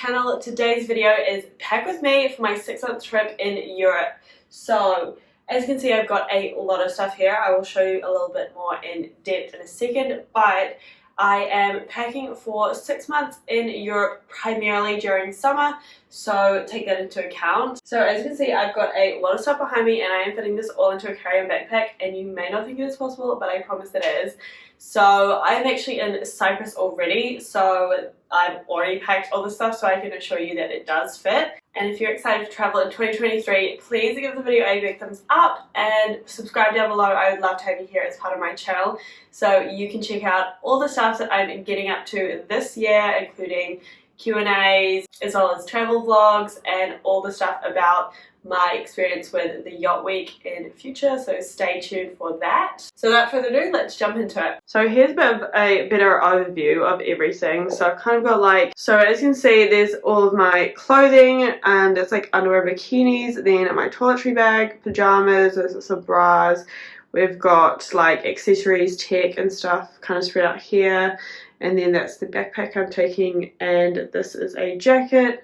channel. Today's video is pack with me for my 6-month trip in Europe. So as you can see, I've got a lot of stuff here. I will show you a little bit more in depth in a second, but I am packing for 6 months in Europe, primarily during summer, so take that into account. So as you can see, I've got a lot of stuff behind me and I am fitting this all into a carry-on backpack, and you may not think it is possible, but I promise it is. So I'm actually in Cyprus already, so I've already packed all the stuff, so I can assure you that it does fit. And if you're excited to travel in 2023, please give the video a big thumbs up and subscribe down below. I would love to have you here as part of my channel, so you can check out all the stuff that I'm getting up to this year, including Q&As, as well as travel vlogs and all the stuff about my experience with the Yacht Week in future, so stay tuned for that. So without further ado, let's jump into it. So here's a bit of a better overview of everything. So I've kind of got so as you can see, there's all of my clothing, and it's like underwear, bikinis, then my toiletry bag, pajamas, there's some bras, we've got like accessories, tech and stuff kind of spread out here, and then that's the backpack I'm taking, and this is a jacket.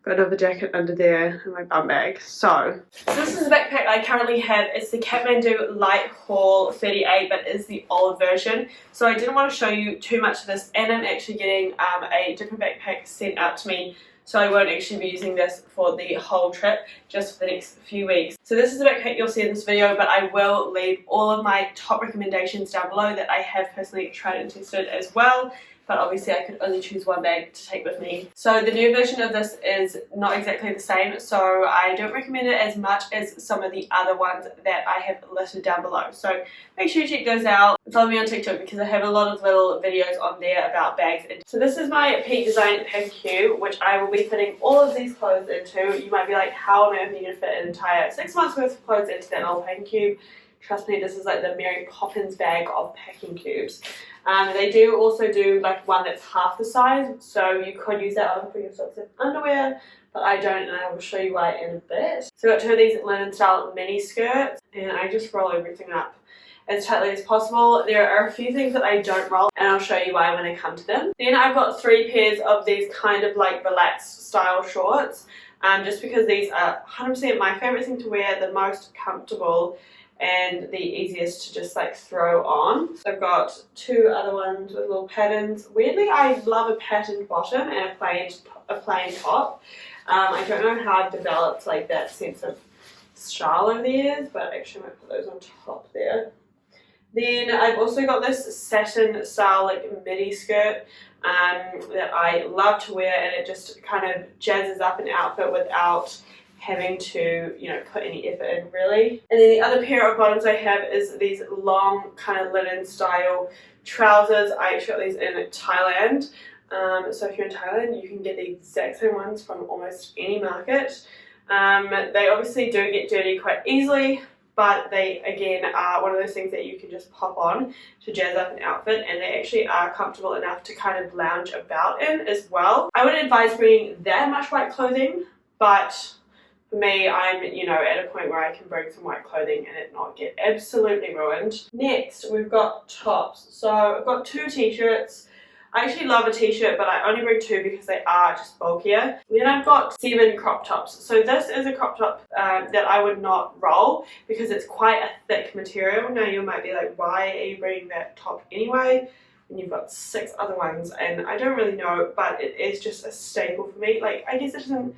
Got another jacket under there in my bum bag. So this is the backpack I currently have. It's the Kathmandu Light Haul 38, but it's the old version. So I didn't want to show you too much of this, and I'm actually getting a different backpack sent out to me. So I won't actually be using this for the whole trip, just for the next few weeks. So this is the backpack you'll see in this video, but I will leave all of my top recommendations down below that I have personally tried and tested as well. But obviously I could only choose one bag to take with me. So the new version of this is not exactly the same, so I don't recommend it as much as some of the other ones that I have listed down below. So make sure you check those out. Follow me on TikTok because I have a lot of little videos on there about bags. So this is my Peak Design Pack Cube, which I will be fitting all of these clothes into. You might be like, how on earth are you going to fit an entire 6 months worth of clothes into that old packing cube? Trust me, this is like the Mary Poppins bag of packing cubes. They do also do like one that's half the size, so you could use that one for your socks and underwear, but I don't, and I will show you why in a bit. So I've got two of these linen style mini skirts, and I just roll everything up as tightly as possible. There are a few things that I don't roll, and I'll show you why when I come to them. Then I've got 3 pairs of these kind of like relaxed style shorts, just because these are 100% my favorite thing to wear, the most comfortable and the easiest to just like throw on. So I've got 2 other ones with little patterns. Weirdly, I love a patterned bottom and a plain top. I don't know how I've developed like that sense of style over the years, but actually I might put those on top there. Then I've also got this satin style like midi skirt that I love to wear, and it just kind of jazzes up an outfit without having to, you know, put any effort in really. And then the other pair of bottoms I have is these long kind of linen style trousers. I actually got these in Thailand. So if you're in Thailand, you can get the exact same ones from almost any market. They obviously do get dirty quite easily, but they again are one of those things that you can just pop on to jazz up an outfit, and they actually are comfortable enough to kind of lounge about in as well. I wouldn't advise bringing that much white clothing, but for me, I'm, you know, at a point where I can bring some white clothing and it not get absolutely ruined. Next, we've got tops. So I've got 2 t-shirts. I actually love a t-shirt, but I only bring 2 because they are just bulkier. Then I've got 7 crop tops. So this is a crop top that I would not roll because it's quite a thick material. Now you might be like, why are you bringing that top anyway? And you've got 6 other ones, and I don't really know, but it is just a staple for me. Like, I guess it doesn't,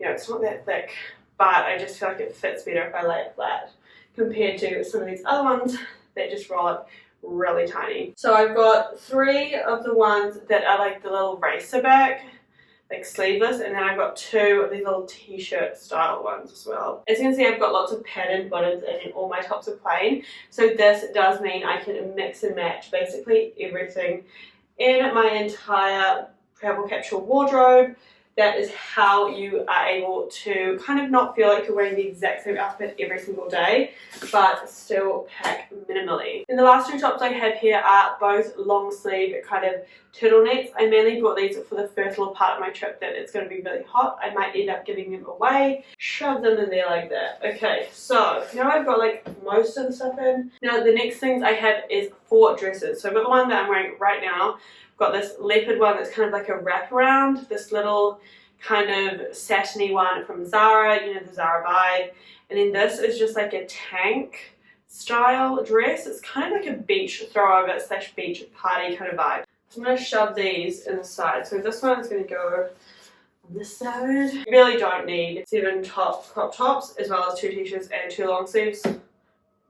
you know, it's not that thick, but I just feel like it fits better if I lay it flat compared to some of these other ones that just roll up really tiny. So I've got 3 of the ones that are like the little racer back, like sleeveless, and then I've got 2 of these little t-shirt style ones as well. As you can see, I've got lots of patterned bottoms and then all my tops are plain. So this does mean I can mix and match basically everything in my entire travel capsule wardrobe. That is how you are able to kind of not feel like you're wearing the exact same outfit every single day, but still pack minimally. And the last 2 tops I have here are both long sleeve kind of turtlenecks. I mainly bought these for the first little part of my trip that it's going to be really hot. I might end up giving them away, shove them in there like that. Okay, so now I've got like most of the stuff in. Now the next things I have is 4 dresses. So I've got the one that I'm wearing right now. Got this leopard one that's kind of like a wraparound, this little kind of satiny one from Zara, you know, the Zara vibe. And then this is just like a tank style dress. It's kind of like a beach throwover / beach party kind of vibe. So I'm going to shove these in the side. So this one is going to go on this side. You really don't need 7 crop tops as well as 2 t-shirts and 2 long sleeves.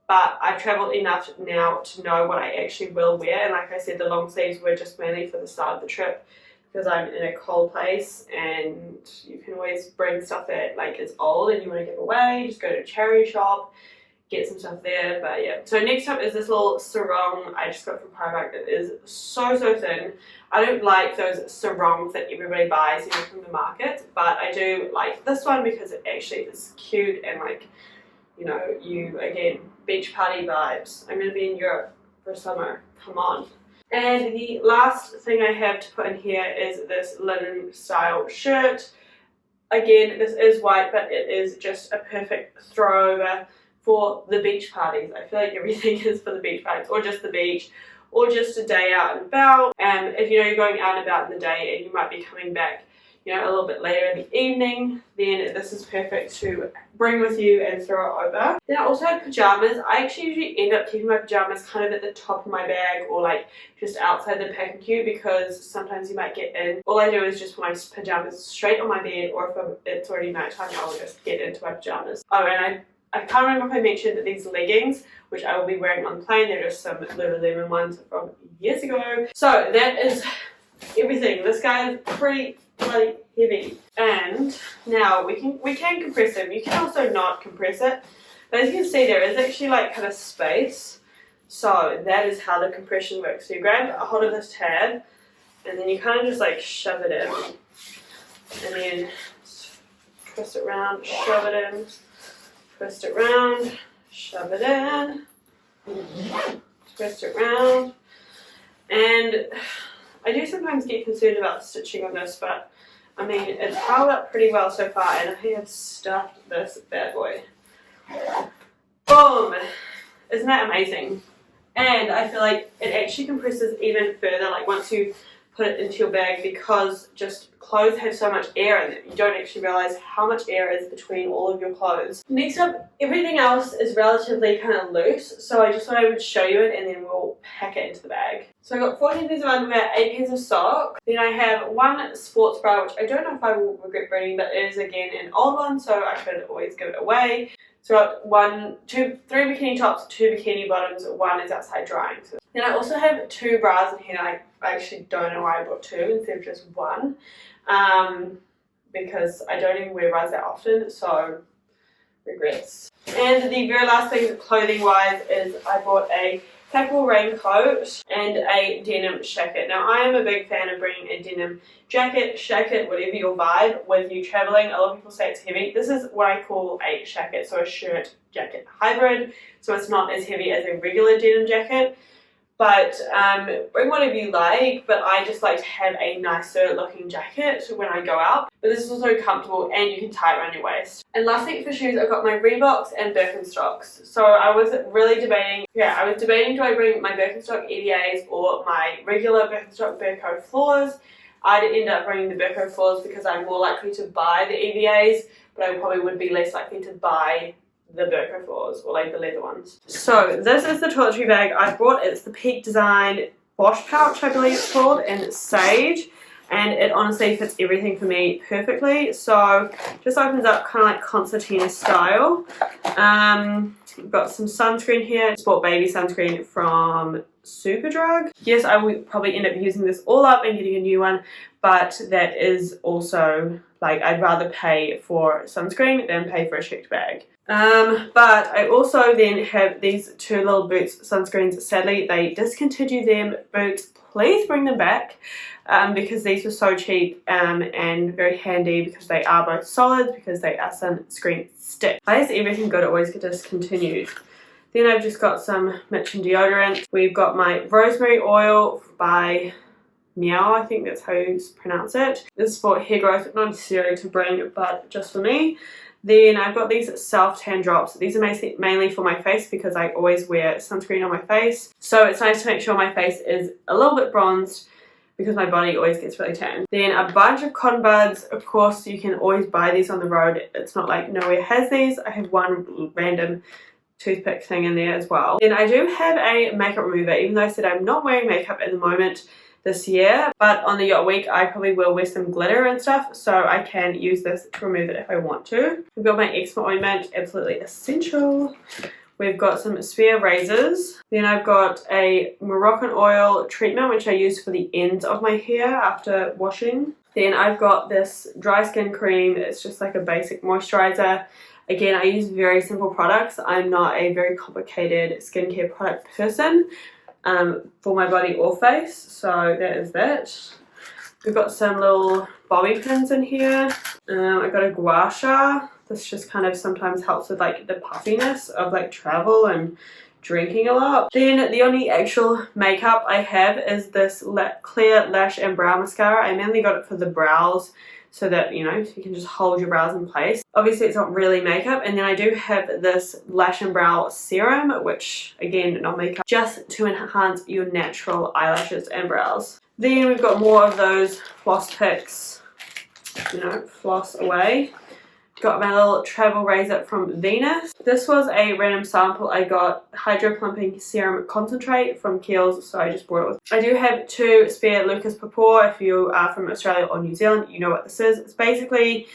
But I've travelled enough now to know what I actually will wear. And like I said, the long sleeves were just mainly for the start of the trip because I'm in a cold place and you can always bring stuff that like is old and you want to give away. Just go to a charity shop, get some stuff there. But yeah, so next up is this little sarong I just got from Primark. It is so thin. I don't like those sarongs that everybody buys, you know, from the market, but I do like this one because it actually is cute and like, you know, you again, beach party vibes. I'm gonna be in Europe for summer, come on. And the last thing I have to put in here is this linen style shirt. Again, this is white, but it is just a perfect throwover for the beach parties. I feel like everything is for the beach parties, or just the beach, or just a day out and about. If you know you're going out and about in the day and you might be coming back, you know, a little bit later in the evening, then this is perfect to bring with you and throw it over. Then I also have pajamas. I actually usually end up keeping my pajamas kind of at the top of my bag or like just outside the packing queue because sometimes you might get in. All I do is just put my pajamas straight on my bed, or if it's already nighttime, I'll just get into my pajamas. Oh, and I can't remember if I mentioned that these leggings, which I will be wearing on the plane, they're just some Lululemon ones from years ago. So that is everything. This guy is pretty bloody heavy. And now we can compress him. You can also not compress it. But as you can see, there is actually like kind of space. So that is how the compression works. So you grab a hold of this tab and then you kind of just like shove it in. And then twist it around, shove it in. Twist it round, shove it in, twist it round, and I do sometimes get concerned about stitching on this, but I mean it's held up pretty well so far, and I have stuffed this bad boy. Boom! Isn't that amazing? And I feel like it actually compresses even further, like once you put it into your bag, because just clothes have so much air in it. You don't actually realize how much air is between all of your clothes. Next up, everything else is relatively kind of loose, so I just thought I would show you it and then we'll pack it into the bag. So I got 14 pairs of underwear, 8 pairs of socks. Then I have one sports bra, which I don't know if I will regret bringing, but it is again an old one, so I could always give it away. So I got 3 bikini tops, 2 bikini bottoms, 1 is outside drying. So then I also have 2 bras in here. I actually don't know why I bought 2 instead of just 1, because I don't even wear bras that often, so regrets. And the very last thing clothing wise is I bought a packable raincoat and a denim jacket. Now I am a big fan of bringing a denim jacket, shacket, whatever your vibe with you traveling. A lot of people say it's heavy. This is what I call a shacket, so a shirt jacket hybrid. So it's not as heavy as a regular denim jacket. But bring whatever you like, but I just like to have a nicer looking jacket when I go out. But this is also comfortable and you can tie it around your waist. And last thing for shoes, I've got my Reeboks and Birkenstocks. So I was really debating, do I bring my Birkenstock EVAs or my regular Birkenstock Birko floors? I'd end up bringing the Birko floors because I'm more likely to buy the EVAs, but I probably would be less likely to buy the Birko floors, or like the leather ones. So this is the toiletry bag I brought. It's the Peak Design wash pouch, I believe it's called, in Sage, and it honestly fits everything for me perfectly. So just opens up kind of like concertina style. We've got some sunscreen here. Sport baby sunscreen from Superdrug. Yes, I will probably end up using this all up and getting a new one, but that is also like, I'd rather pay for sunscreen than pay for a checked bag. But I also then have these 2 little Boots sunscreens. Sadly, they discontinued them. Boots, please bring them back, because these were so cheap and very handy because they are both solids, because they are sunscreen stick. Why is everything good always get discontinued? Then I've just got some Mitchin deodorant. We've got my rosemary oil by Meow, I think that's how you pronounce it. This is for hair growth, not necessarily to bring, but just for me. Then I've got these self-tan drops. These are mainly for my face because I always wear sunscreen on my face. So it's nice to make sure my face is a little bit bronzed because my body always gets really tan. Then a bunch of cotton buds. Of course, you can always buy these on the road. It's not like nowhere has these. I have one random toothpick thing in there as well. Then I do have a makeup remover, even though I said I'm not wearing makeup at the moment this year, but on the yacht week I probably will wear some glitter and stuff, so I can use this to remove it if I want to. We've got my eczema ointment, absolutely essential. We've got some sphere razors. Then I've got a Moroccan oil treatment which I use for the ends of my hair after washing. Then I've got this dry skin cream. It's just like a basic moisturizer. Again, I use very simple products. I'm not a very complicated skincare product person for my body or face, so that is that. We've got some little bobby pins in here. I've got a gua sha. This just kind of sometimes helps with like the puffiness of like travel and drinking a lot. Then the only actual makeup I have is this clear lash and brow mascara. I mainly got it for the brows so that, you know, you can just hold your brows in place. Obviously it's not really makeup. And then I do have this lash and brow serum, which again, not makeup, just to enhance your natural eyelashes and brows. Then we've got more of those floss picks, you know, floss away. Got my little travel razor from Venus. This was a random sample. I got Hydro Plumping Serum Concentrate from Kiehl's, so I just brought it with. I do have two spare Lucas Papaw. If you are from Australia or New Zealand, you know what this is. It's basically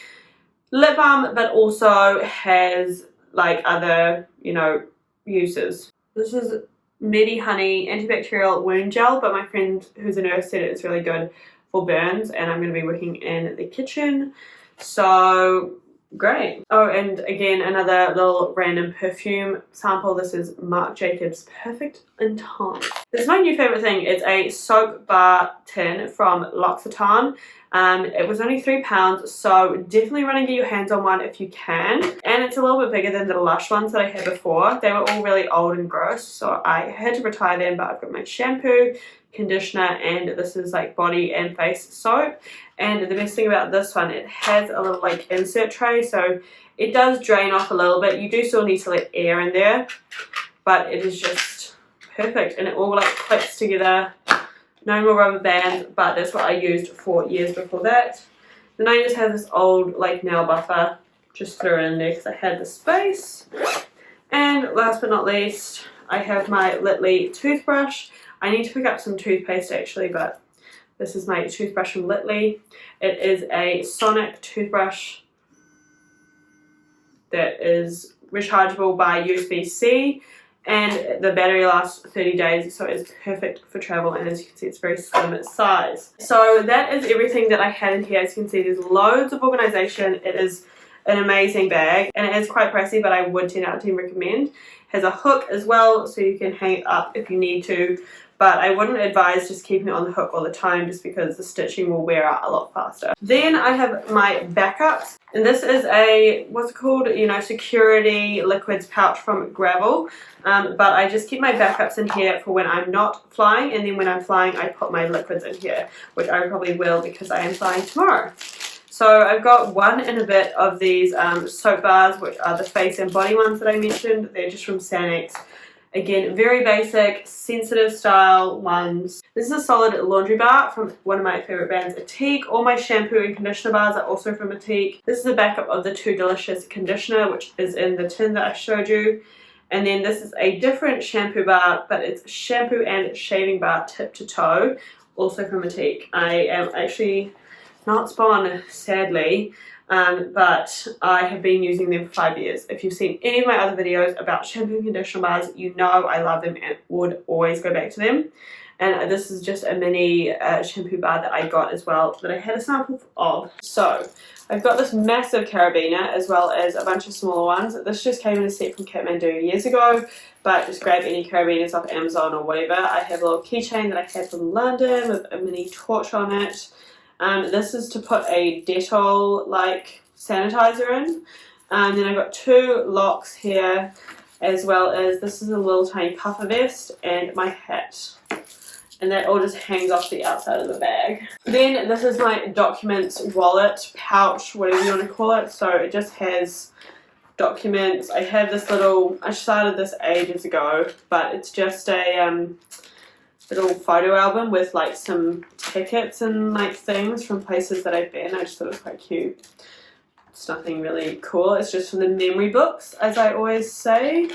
lip balm, but also has like other, you know, uses. This is Medi Honey Antibacterial Wound Gel, but my friend who's a nurse said it's really good for burns, and I'm going to be working in the kitchen, so great. Oh, and again, another little random perfume sample. This is Marc Jacobs Perfect in Time. This is my new favorite thing. It's a soap bar tin from L'Occitane. It was only £3, so definitely run and get your hands on one if you can. And it's a little bit bigger than the Lush ones that I had before. They were all really old and gross, so I had to retire them, but I've got my shampoo, conditioner, and this is like body and face soap. And the best thing about this one, it has a little like insert tray, so it does drain off a little bit. You do still need to let air in there, but it is just perfect, and it all like clips together. No more rubber bands, but that's what I used for years before that. Then I just have this old like nail buffer, just threw it in there because I had the space. And last but not least, I have my Litley toothbrush. I need to pick up some toothpaste actually, but this is my toothbrush from Litley. It is a sonic toothbrush that is rechargeable by USB-C, and the battery lasts 30 days, so it's perfect for travel, and as you can see, it's very slim in size. So that is everything that I had in here. As you can see, there's loads of organization. It is an amazing bag, and it is quite pricey, but I would 10 out of 10 recommend. It has a hook as well, so you can hang it up if you need to, but I wouldn't advise just keeping it on the hook all the time, just because the stitching will wear out a lot faster. Then I have my backups, and this is a, what's it called, you know, security liquids pouch from Gravel, but I just keep my backups in here for when I'm not flying, and then when I'm flying I put my liquids in here, which I probably will because I am flying tomorrow. So I've got one and a bit of these soap bars, which are the face and body ones that I mentioned. They're just from Sanex. Again, very basic, sensitive style ones. This is a solid laundry bar from one of my favorite brands, Atique. All my shampoo and conditioner bars are also from Atique. This is a backup of the Too Delicious conditioner, which is in the tin that I showed you. And then this is a different shampoo bar, but it's shampoo and shaving bar tip to toe, also from Atique. I am actually not spawn, sadly, but I have been using them for 5 years. If you've seen any of my other videos about shampoo and conditioner bars, you know I love them and would always go back to them. And this is just a mini shampoo bar that I got as well, that I had a sample of. So I've got this massive carabiner as well as a bunch of smaller ones. This just came in a set from Kathmandu years ago, but just grab any carabiners off Amazon or whatever. I have a little keychain that I had from London with a mini torch on it. This is to put a Dettol like sanitizer in. Then I've got two locks here, as well as this is a little tiny puffer vest and my hat. And that all just hangs off the outside of the bag. Then this is my documents wallet, pouch, whatever you want to call it. So it just has documents. I have this little, I started this ages ago, but it's just a little photo album with like some tickets and like things from places that I've been. I just thought it was quite cute. It's nothing really cool. It's just from the memory books, as I always say.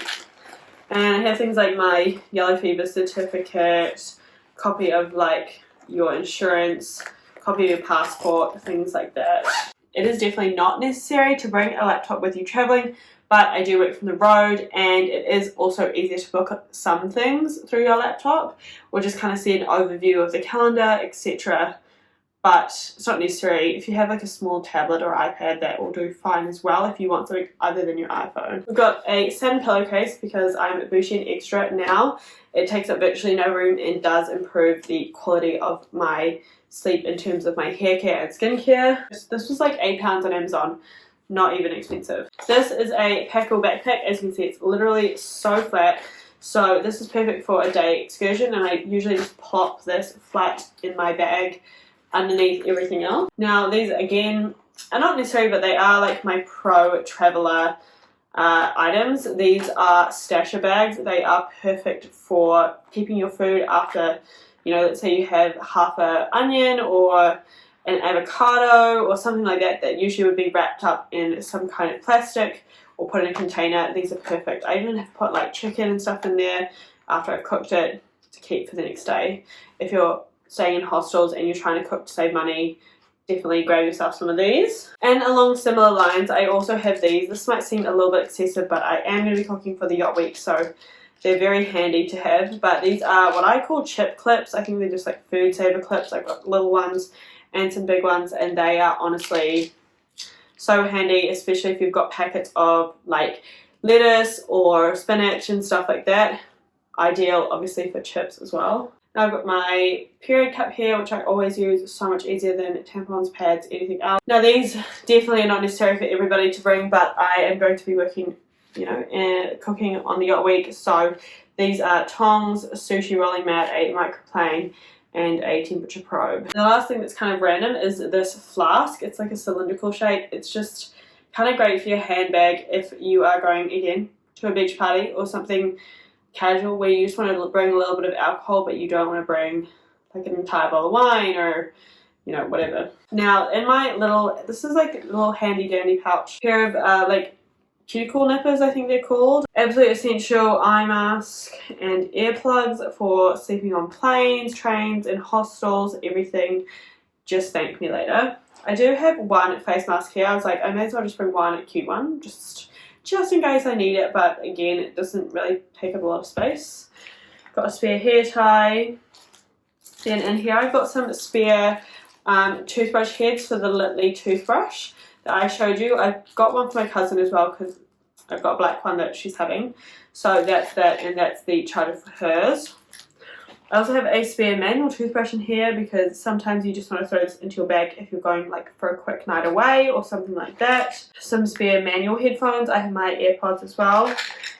And I have things like my yellow fever certificate, copy of like your insurance, copy of your passport, things like that. It is definitely not necessary to bring a laptop with you traveling, but I do work from the road, and it is also easier to book some things through your laptop or just kind of see an overview of the calendar, etc. But it's not necessary. If you have like a small tablet or iPad, that will do fine as well if you want something other than your iPhone. We've got a satin pillowcase because I'm bougie and extra now. It takes up virtually no room and does improve the quality of my sleep in terms of my hair care and skincare. This was like £8 on Amazon. Not even expensive. This is a packable backpack. As you can see, it's literally so flat. So this is perfect for a day excursion, and I usually just plop this flat in my bag underneath everything else. Now these again are not necessary, but they are like my pro traveler items. These are stasher bags. They are perfect for keeping your food after, you know, let's say you have half an onion or an avocado or something like that, that usually would be wrapped up in some kind of plastic or put in a container. These are perfect. I even have to put like chicken and stuff in there after I've cooked it to keep for the next day. If you're staying in hostels and you're trying to cook to save money, definitely grab yourself some of these. And along similar lines, I also have these. This might seem a little bit excessive, but I am going to be cooking for the yacht week, so they're very handy to have. But these are what I call chip clips. I think they're just like food saver clips. I've got little ones and some big ones, and they are honestly so handy, especially if you've got packets of like lettuce or spinach and stuff like that. Ideal obviously for chips as well. Now I've got my period cup here, which I always use. So much easier than tampons, pads, anything else. Now these definitely are not necessary for everybody to bring, but I am going to be working, you know, and cooking on the yacht week. So these are tongs, a sushi rolling mat, a microplane, and a temperature probe. The last thing that's kind of random is this flask. It's like a cylindrical shape. It's just kind of great for your handbag if you are going again to a beach party or something casual where you just want to bring a little bit of alcohol, but you don't want to bring like an entire bottle of wine or, you know, whatever. Now in my little, this is like a little handy dandy pouch, pair of like cuticle nippers, I think they're called. Absolute essential eye mask and earplugs for sleeping on planes, trains, and hostels, everything. Just thank me later. I do have one face mask here. I was like, I may as well just bring one, a cute one, just in case I need it, but again, it doesn't really take up a lot of space. Got a spare hair tie. Then in here I've got some spare toothbrush heads for the Litley toothbrush that I showed you. I've got one for my cousin as well because I've got a black one that she's having. So that's that, and that's the charger for hers. I also have a spare manual toothbrush in here because sometimes you just want to throw this into your bag if you're going like for a quick night away or something like that. Some spare manual headphones. I have my AirPods as well.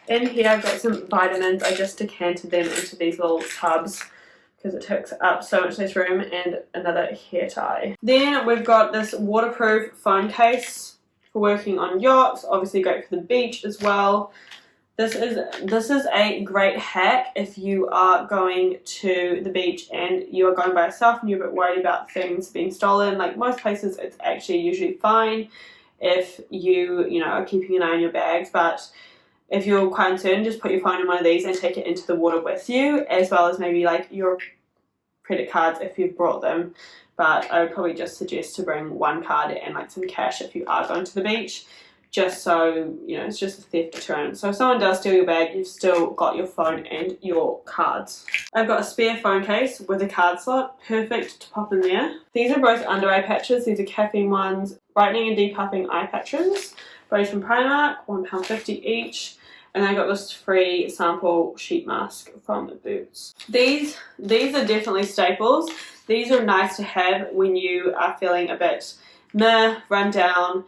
In here I've got some vitamins. I just decanted them into these little tubs because it takes up so much less room, and another hair tie. Then we've got this waterproof phone case for working on yachts, obviously great for the beach as well. This is a great hack if you are going to the beach and you are going by yourself and you're a bit worried about things being stolen. Like most places, it's actually usually fine if you know, are keeping an eye on your bags, but if you're quite concerned, just put your phone in one of these and take it into the water with you, as well as maybe like your credit cards if you've brought them. But I would probably just suggest to bring one card and like some cash if you are going to the beach, just so, you know, it's just a theft deterrent. So if someone does steal your bag, you've still got your phone and your cards. I've got a spare phone case with a card slot, perfect to pop in there. These are both under eye patches. These are caffeine ones, brightening and depuffing eye patches, both from Primark, £1.50 each. And I got this free sample sheet mask from Boots. These are definitely staples. These are nice to have when you are feeling a bit meh, run down,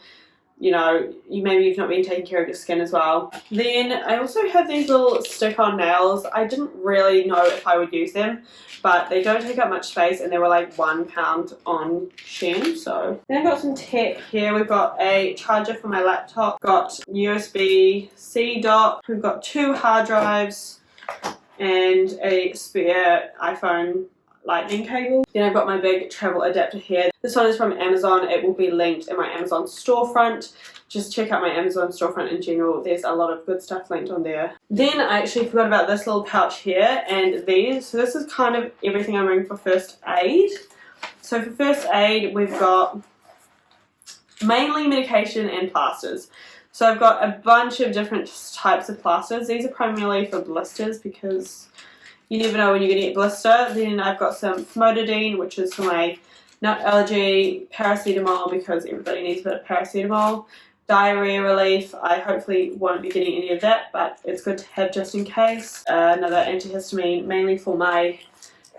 you know, you've not been taking care of your skin as well. Then I also have these little stick-on nails. I didn't really know if I would use them, but they don't take up much space and they were like £1 on Shein. So then I've got some tech here. We've got a charger for my laptop, got USB-C dock, we've got 2 hard drives, and a spare iPhone lightning cable. Then I've got my big travel adapter here. This one is from Amazon. It will be linked in my Amazon storefront. Just check out my Amazon storefront in general. There's a lot of good stuff linked on there. Then I actually forgot about this little pouch here and these. So this is kind of everything I'm bringing for first aid. So for first aid, we've got mainly medication and plasters. So I've got a bunch of different types of plasters. These are primarily for blisters because you never know when you're going to get blister. Then I've got some famotidine, which is for my nut allergy, paracetamol because everybody needs a bit of paracetamol, diarrhea relief. I hopefully won't be getting any of that, but it's good to have just in case. Another antihistamine, mainly for my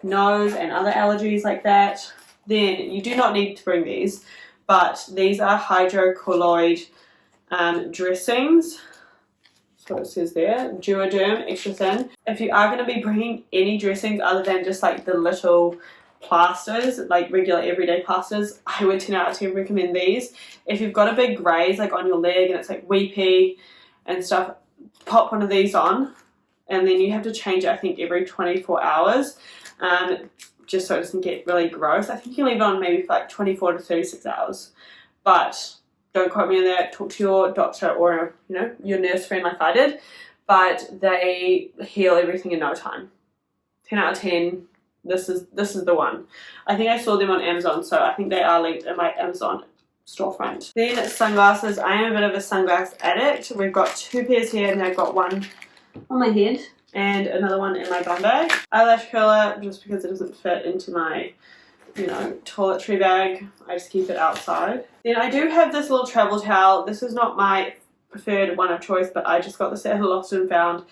nose and other allergies like that. Then you do not need to bring these, but these are hydrocolloid dressings. That's what it says there. Duoderm, extra thin. If you are going to be bringing any dressings other than just like the little plasters, like regular everyday plasters, I would 10 out of 10 recommend these. If you've got a big graze like on your leg and it's like weepy and stuff, pop one of these on, and then you have to change it I think every 24 hours, just so it doesn't get really gross. I think you leave it on maybe for like 24 to 36 hours, but don't quote me on that. Talk to your doctor or your nurse friend like I did, but they heal everything in no time. 10 out of 10. This is the one. I think I saw them on Amazon, so I think they are linked in my Amazon storefront. Then sunglasses. I am a bit of a sunglass addict. We've got 2 pairs here, and I've got one on my head and another one in my bum bag. Eyelash curler, just because it doesn't fit into my toiletry bag. I just keep it outside. Then I do have this little travel towel. This is not my preferred one of choice, but I just got this at Lost and Found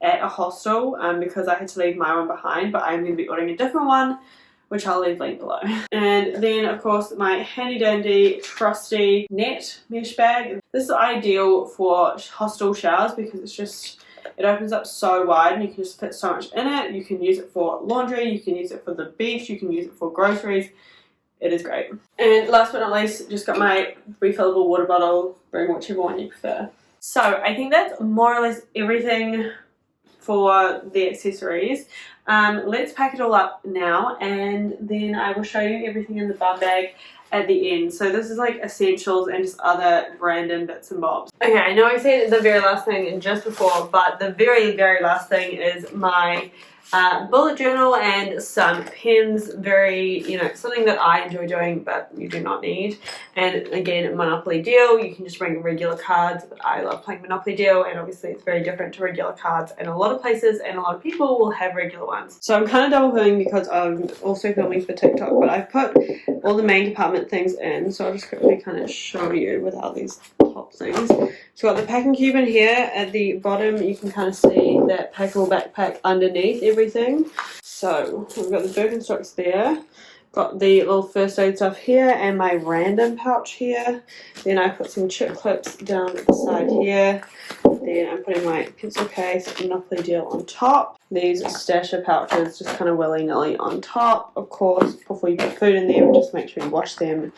at a hostel because I had to leave my one behind, but I'm going to be ordering a different one, which I'll leave linked below. And then of course my handy dandy trusty net mesh bag. This is ideal for hostel showers because it opens up so wide and you can just fit so much in it. You can use it for laundry, you can use it for the beach, you can use it for groceries. It is great. And last but not least, just got my refillable water bottle. Bring whichever one you prefer. So I think that's more or less everything for the accessories. Let's pack it all up now and then I will show you everything in the bum bag at the end. So this is like essentials and just other random bits and bobs. Okay, I know I said the very last thing just before, but the very last thing is my bullet journal and some pens. Very, something that I enjoy doing but you do not need. And again, Monopoly Deal, you can just bring regular cards, but I love playing Monopoly Deal, and obviously it's very different to regular cards, and a lot of places and a lot of people will have regular ones. So I'm kind of double filming because I'm also filming for TikTok, but I've put all the main department things in, so I'll just quickly kind of show you without these top things. So got the packing cube in here. At the bottom you can kind of see that packable backpack underneath everything. So we've got the Birkenstocks there, got the little first aid stuff here and my random pouch here. Then I put some chip clips down the side here. Then I'm putting my pencil case and Monopoly Deal on top. These stasher pouches just kind of willy-nilly on top. Of course, before you put food in there, just make sure you wash them.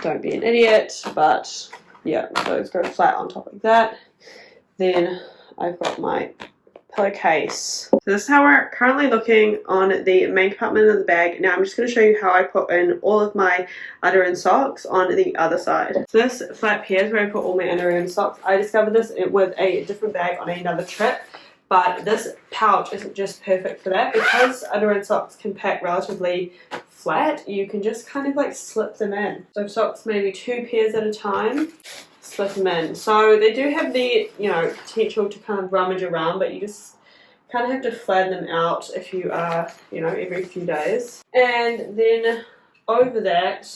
Don't be an idiot, but yeah, those go flat on top like that. Then I've got my pillowcase. So this is how we're currently looking on the main compartment of the bag. Now I'm just going to show you how I put in all of my underwear and socks on the other side. So this flap here is where I put all my underwear and socks. I discovered this with a different bag on another trip, but this pouch isn't just perfect for that. Because underwear and socks can pack relatively flat, you can just kind of like slip them in. So socks maybe 2 pairs at a time. Slip them in. So they do have the potential to kind of rummage around, but you just kind of have to flatten them out if you are every few days. And then over that,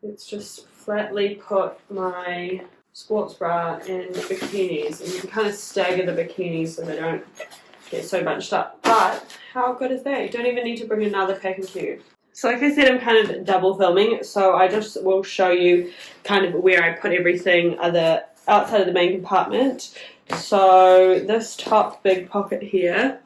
let's just flatly put my sports bra and bikinis, and you can kind of stagger the bikinis so they don't get so bunched up. But how good is that? You don't even need to bring another packing cube. So like I said, I'm kind of double filming, so I just will show you kind of where I put everything outside of the main compartment. So this top big pocket here,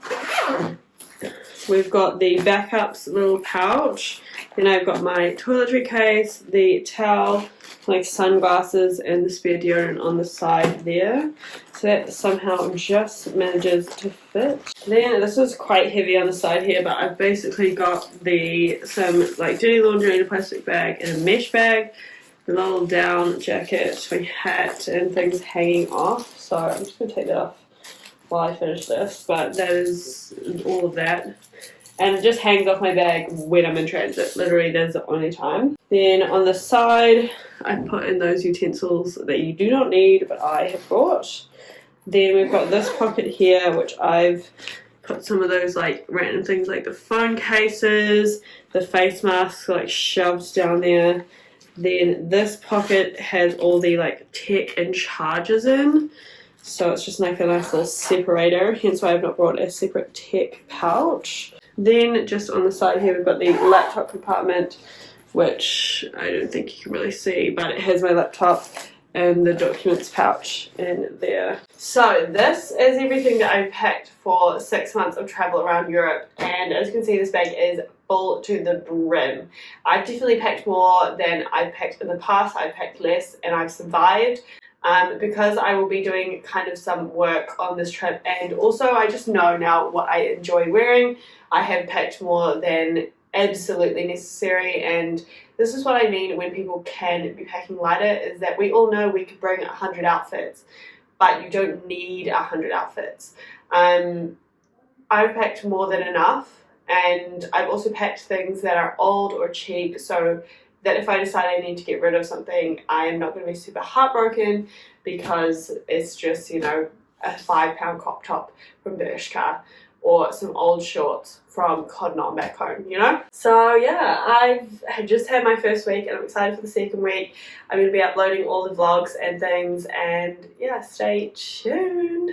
we've got the backups little pouch, then I've got my toiletry case, the towel like sunglasses and the spare deodorant on the side there. So that somehow just manages to fit. Then this is quite heavy on the side here, but I've basically got some like dirty laundry in a plastic bag and a mesh bag, the little down jacket, my hat and things hanging off. So I'm just going to take that off while I finish this, but that is all of that. And it just hangs off my bag when I'm in transit. Literally, that's the only time. Then on the side, I put in those utensils that you do not need, but I have brought. Then we've got this pocket here, which I've put some of those like random things like the phone cases, the face masks like shoved down there. Then this pocket has all the like tech and chargers in. So it's just like a nice little separator, hence why I've not brought a separate tech pouch. Then just on the side here we've got the laptop compartment, which I don't think you can really see, but it has my laptop and the documents pouch in there. So this is everything that I've packed for 6 months of travel around Europe, and as you can see this bag is full to the brim. I've definitely packed more than I've packed in the past. I've packed less and I've survived. Because I will be doing kind of some work on this trip, and also I just know now what I enjoy wearing. I have packed more than absolutely necessary, and this is what I mean when people can be packing lighter, is that we all know we could bring 100 outfits, but you don't need 100 outfits. I've packed more than enough, and I've also packed things that are old or cheap, so that if I decide I need to get rid of something, I am not going to be super heartbroken because it's just, you know, a £5 crop top from Bershka or some old shorts from Cotton On back home, you know? So yeah, I've just had my first week and I'm excited for the second week. I'm going to be uploading all the vlogs and things, and yeah, stay tuned.